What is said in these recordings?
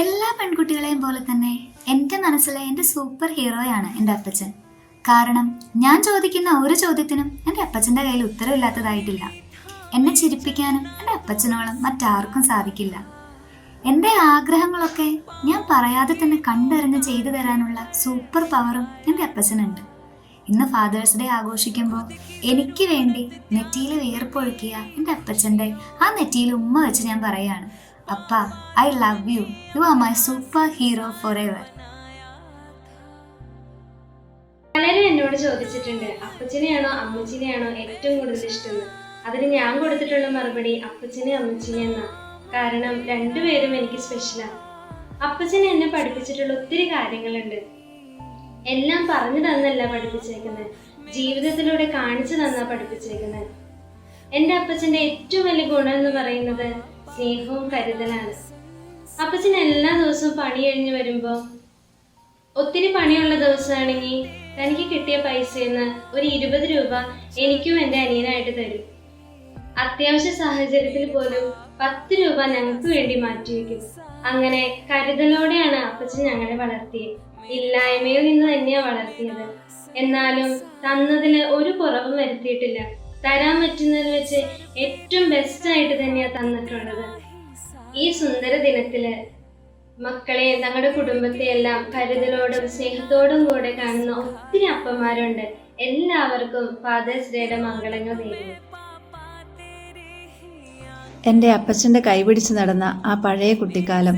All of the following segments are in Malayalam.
എല്ലാ പെൺകുട്ടികളെയും പോലെ തന്നെ എൻ്റെ മനസ്സിലെ എൻ്റെ സൂപ്പർ ഹീറോയാണ് എൻ്റെ അപ്പച്ചൻ. കാരണം ഞാൻ ചോദിക്കുന്ന ഒരു ചോദ്യത്തിനും എൻ്റെ അപ്പച്ചൻ്റെ കയ്യിൽ ഉത്തരവില്ലാത്തതായിട്ടില്ല. എന്നെ ചിരിപ്പിക്കാനും എൻ്റെ അപ്പച്ചനോളം മറ്റാർക്കും സാധിക്കില്ല. എൻ്റെ ആഗ്രഹങ്ങളൊക്കെ ഞാൻ പറയാതെ തന്നെ കണ്ടറിഞ്ഞ് ചെയ്തു തരാനുള്ള സൂപ്പർ പവറും എൻ്റെ അപ്പച്ചനുണ്ട്. ഇന്ന് ഫാദേഴ്സ് ഡേ ആഘോഷിക്കുമ്പോൾ എനിക്ക് വേണ്ടി നെറ്റിയിൽ വിയർപ്പൊഴുക്കിയ എൻ്റെ അപ്പച്ചൻ്റെ ആ നെറ്റിയിൽ ഉമ്മ വെച്ച് ഞാൻ പറയാണ്, അപ്പ, I love you, you are my super hero for ever. പലരും എന്നോട് ചോദിച്ചിട്ടുണ്ട്, അപ്പച്ചനെയാണോ അമ്മച്ചിനെയാണോ ഏറ്റവും കൂടുതൽ ഇഷ്ടം. അതിന് ഞാൻ കൊടുത്തിട്ടുള്ള മറുപടി അപ്പച്ചനെ അമ്മച്ചിനെ എന്നാ. കാരണം രണ്ടുപേരും എനിക്ക് സ്പെഷ്യലാണ്. അപ്പച്ചൻ എന്നെ പഠിപ്പിച്ചിട്ടുള്ള ഒത്തിരി കാര്യങ്ങളുണ്ട്. എല്ലാം പറഞ്ഞു തന്നല്ല പഠിപ്പിച്ചേക്കുന്നത്, ജീവിതത്തിലൂടെ കാണിച്ചു തന്നാ പഠിപ്പിച്ചേക്കുന്നത്. എൻ്റെ അപ്പച്ചൻ്റെ ഏറ്റവും വലിയ ഗുണം എന്ന് പറയുന്നത് സ്നേഹവും കരുതലാണ്. അപ്പച്ചൻ എല്ലാ ദിവസവും പണി കഴിഞ്ഞ് വരുമ്പോൾ, ഒത്തിരി പണിയുള്ള ദിവസമാണെങ്കിൽ തനിക്ക് കിട്ടിയ പൈസയിൽ നിന്ന് ഒരു 20 രൂപ എനിക്കും എൻ്റെ അനിയനായിട്ട് തരും. അത്യാവശ്യ സാഹചര്യത്തിൽ പോലും 10 രൂപ ഞങ്ങൾക്ക് വേണ്ടി മാറ്റിവെക്കും. അങ്ങനെ കരുതലോടെയാണ് അപ്പച്ചൻ ഞങ്ങളെ വളർത്തിയത്. ഇല്ലായ്മയിൽ നിന്ന് തന്നെയാണ് വളർത്തിയത്. എന്നാലും തന്നതില് ഒരു കുറവും വരുത്തിയിട്ടില്ല. തരാൻ പറ്റുന്നതിൽ വെച്ച് ഏറ്റവും ബെസ്റ്റായിട്ട് തന്നെയാണ് തന്നിട്ടുള്ളത്. ഈ സുന്ദര ദിനത്തില് മക്കളെ, തങ്ങളുടെ കുടുംബത്തെ എല്ലാം കരുതലോടും സ്നേഹത്തോടും കൂടെ കാണുന്ന ഒത്തിരി അപ്പന്മാരുണ്ട്. എല്ലാവർക്കും ഫാദേഴ്സ് ഡേയുടെ മംഗളങ്ങൾ നേരുന്നു. എൻ്റെ അപ്പച്ചൻ്റെ കൈപിടിച്ച് നടന്ന ആ പഴയ കുട്ടിക്കാലം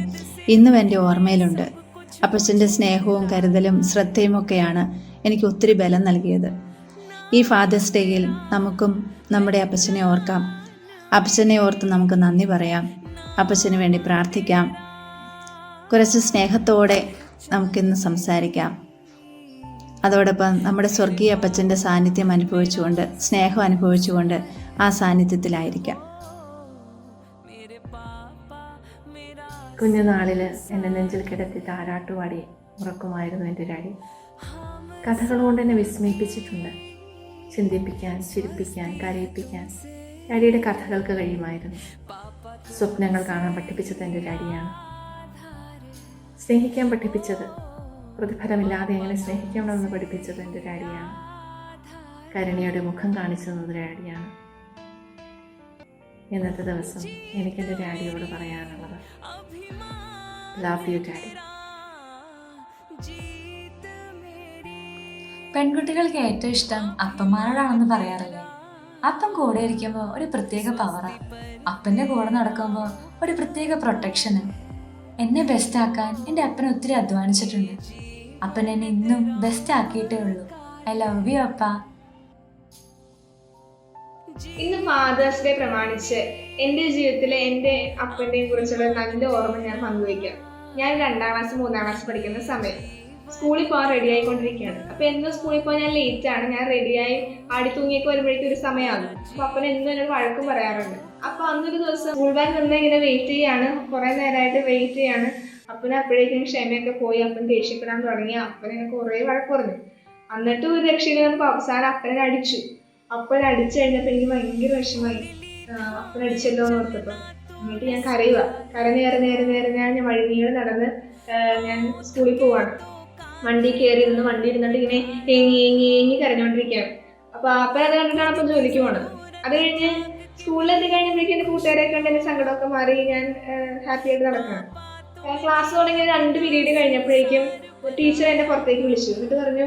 ഇന്നും എൻ്റെ ഓർമ്മയിലുണ്ട്. അപ്പച്ചൻ്റെ സ്നേഹവും കരുതലും ശ്രദ്ധയുമൊക്കെയാണ് എനിക്ക് ഒത്തിരി ബലം നൽകിയത്. ഈ ഫാദേഴ്സ് ഡേയിൽ നമുക്കും നമ്മുടെ അപ്പച്ചനെ ഓർക്കാം. അപ്പച്ചനെ ഓർത്ത് നമുക്ക് നന്ദി പറയാം. അപ്പച്ചന് വേണ്ടി പ്രാർത്ഥിക്കാം. കുറച്ച് സ്നേഹത്തോടെ നമുക്കിന്ന് സംസാരിക്കാം. അതോടൊപ്പം നമ്മുടെ സ്വർഗീയ അപ്പച്ചൻ്റെ സാന്നിധ്യം അനുഭവിച്ചുകൊണ്ട്, സ്നേഹം അനുഭവിച്ചുകൊണ്ട് ആ സാന്നിധ്യത്തിലായിരിക്കാം. കുഞ്ഞുനാളിൽ എന്നെ നെഞ്ചിൽ കിടത്തി താരാട്ടുപാടി ഉറക്കുമായിരുന്നു എൻ്റെ ഡാഡി. കഥകൾ കൊണ്ട് എന്നെ വിസ്മയിപ്പിച്ചിട്ടുണ്ട്. ചിന്തിപ്പിക്കാൻ, ചിരിപ്പിക്കാൻ, കരയിപ്പിക്കാൻ ഡാഡിയുടെ കഥകൾക്ക് കഴിയുമായിരുന്നു. സ്വപ്നങ്ങൾ കാണാൻ പഠിപ്പിച്ചത് എൻ്റെ ഡാഡിയാണ്. സ്നേഹിക്കാൻ പഠിപ്പിച്ചത്, പ്രതിഫലമില്ലാതെ എങ്ങനെ സ്നേഹിക്കണമെന്ന് പഠിപ്പിച്ചത് എൻ്റെ ഡാഡിയാണ്. കരുണയുടെ മുഖം കാണിച്ചു തന്നത് ഡാഡിയാണ്. ഇന്നത്തെ ദിവസം എനിക്കെൻ്റെ ഡാഡിയോട് പറയാനുള്ളത്, ലവ് യു ഡാഡി. പെൺകുട്ടികൾക്ക് ഏറ്റവും ഇഷ്ടം അപ്പന്മാരോടാണെന്ന് പറയാറില്ലേ? അപ്പൻ കൂടെ ഇരിക്കുമ്പോൾ ഒരു പ്രത്യേക പവറാണ്. അപ്പൻ്റെ കൂടെ നടക്കുമ്പോൾ ഒരു പ്രത്യേക പ്രൊട്ടക്ഷന്. എന്നെ ബെസ്റ്റ് ആക്കാൻ എൻ്റെ അപ്പൻ ഒത്തിരി അധ്വാനിച്ചിട്ടുണ്ട്. അപ്പൻ എന്നെ ഇന്നും ബെസ്റ്റ് ആക്കിയിട്ടേ ഉള്ളൂ. ഐ ലവ് യു അപ്പ. ഇന്ന് ഫാദേഴ്സ് ഡേ പ്രമാണിച്ച് എൻ്റെ ജീവിതത്തിലെ എൻ്റെ അപ്പൻ്റെയും കുറിച്ചുള്ള നല്ല ഓർമ്മ ഞാൻ പങ്കുവയ്ക്കാം. ഞാൻ 2ാം ക്ലാസ് 3ാം ക്ലാസ് പഠിക്കുന്ന സമയം സ്കൂളിൽ പോകാൻ റെഡി ആയിക്കൊണ്ടിരിക്കുകയാണ്. അപ്പോൾ എന്നും സ്കൂളിൽ പോകാൻ ഞാൻ ലേറ്റാണ്. ഞാൻ റെഡിയായി ആടി തൂങ്ങിയൊക്കെ വരുമ്പോഴേക്കും ഒരു സമയമാകും. അപ്പോൾ അപ്പൻ എന്നും എന്നോട് വഴക്കും പറയാറുണ്ട്. അപ്പോൾ അന്നൊരു ദിവസം സ്കൂൾ ബാഗ് നിന്ന് ഇങ്ങനെ വെയിറ്റ് ചെയ്യാണ്, കുറേ നേരമായിട്ട് വെയിറ്റ് ചെയ്യാണ്. അപ്പന് അപ്പോഴേക്കും ക്ഷമയൊക്കെ പോയി. അപ്പൻ ദേഷ്യപ്പെടാൻ തുടങ്ങി. അപ്പനെ കുറേ വഴക്ക് പറഞ്ഞു. എന്നിട്ട് ഒരു രക്ഷയില്ല, നമുക്ക് അവസാനം അപ്പനെ അടിച്ചു. അപ്പൻ അടിച്ചു കഴിഞ്ഞപ്പോൾ എനിക്ക് ഭയങ്കര വിഷമമായി. അപ്പൻ അടിച്ചല്ലോ എന്ന് ഓർത്തപ്പോൾ. എന്നിട്ട് ഞാൻ കരഞ്ഞ് ഞാൻ വഴിനീളെ നടന്ന് ഞാൻ സ്കൂളിൽ പോവാണ്. വണ്ടി കയറി ഇരുന്ന് വണ്ടി ഇരുന്നിട്ട് ഇങ്ങനെ ഏങ്ങി കരഞ്ഞോണ്ടിരിക്കുകയാണ്. അപ്പോൾ അപ്പൻ അത് കണ്ടിട്ടാണ് അപ്പം ജോലിക്ക് പോകണത്. അത് കഴിഞ്ഞ് സ്കൂളിലെത്തി കഴിഞ്ഞപ്പോഴേക്കും എൻ്റെ കൂട്ടുകാരെയൊക്കെ കണ്ട് എൻ്റെ സങ്കടമൊക്കെ മാറി ഞാൻ ഹാപ്പി ആയിട്ട് നടക്കണം. ക്ലാസ് തുടങ്ങി 2 പീരീഡ് കഴിഞ്ഞപ്പോഴേക്കും ടീച്ചർ എന്നെ പുറത്തേക്ക് വിളിച്ചു. എന്നിട്ട് പറഞ്ഞു,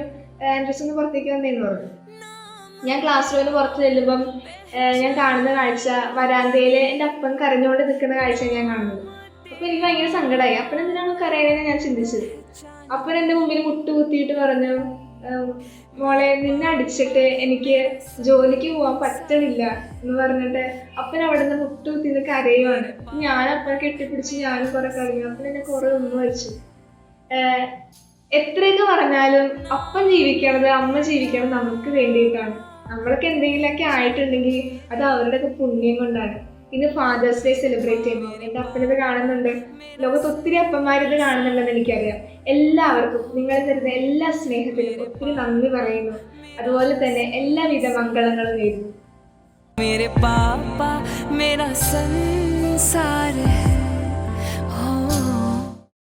ആൻഡ്രസ് ഒന്ന് പുറത്തേക്ക് വന്നേന്ന് പറഞ്ഞു. ഞാൻ ക്ലാസ് റൂമിൽ പുറത്ത് ചെല്ലുമ്പം ഞാൻ കാണുന്ന കാഴ്ച, വരാന്തയിൽ എൻ്റെ അപ്പൻ കരഞ്ഞുകൊണ്ട് നിൽക്കുന്ന കാഴ്ച ഞാൻ കാണുന്നത്. അപ്പോൾ എനിക്ക് ഭയങ്കര സങ്കടമായി. അപ്പൻ എന്തിനാണ് കരയണെന്ന് ഞാൻ ചിന്തിച്ചത്. അപ്പൻ എൻ്റെ മുമ്പിൽ മുട്ടുകുത്തിയിട്ട് പറഞ്ഞു, മോളെ, നിന്നെ അടിച്ചിട്ട് എനിക്ക് ജോലിക്ക് പോകാൻ പറ്റണില്ല എന്ന് പറഞ്ഞിട്ട് അപ്പൻ അവിടെ നിന്ന് മുട്ടുകുത്തി നിന്ന് കരയുവാണ്. ഞാൻ അപ്പനെ കെട്ടിപ്പിടിച്ച് ഞാനും കുറെ കരഞ്ഞു. അപ്പൻ എന്നെ കുറെ ഒന്ന് വെച്ചു. എത്രയൊക്കെ പറഞ്ഞാലും അപ്പൻ ജീവിക്കണത്, അമ്മ ജീവിക്കണത് നമുക്ക് വേണ്ടിയിട്ടാണ്. നമ്മൾക്ക് എന്തെങ്കിലുമൊക്കെ ആയിട്ടുണ്ടെങ്കിൽ അത് അവരുടെയൊക്കെ പുണ്യം കൊണ്ടാണ്. ഇന്ന് ഫാദേഴ്സ് ഡേ സെലിബ്രേറ്റ് ചെയ്യുമ്പോൾ എൻ്റെ അപ്പനിത് കാണുന്നുണ്ട്. ലോകത്ത് ഒത്തിരി അപ്പന്മാരിത് കാണുന്നുണ്ടെന്ന് എനിക്കറിയാം. എല്ലാവർക്കും നിങ്ങൾ തരുന്ന എല്ലാ സ്നേഹത്തിനും ഒത്തിരി നന്ദി പറയുന്നു. അതുപോലെ തന്നെ എല്ലാവിധ മംഗളങ്ങളും നേരുന്നു.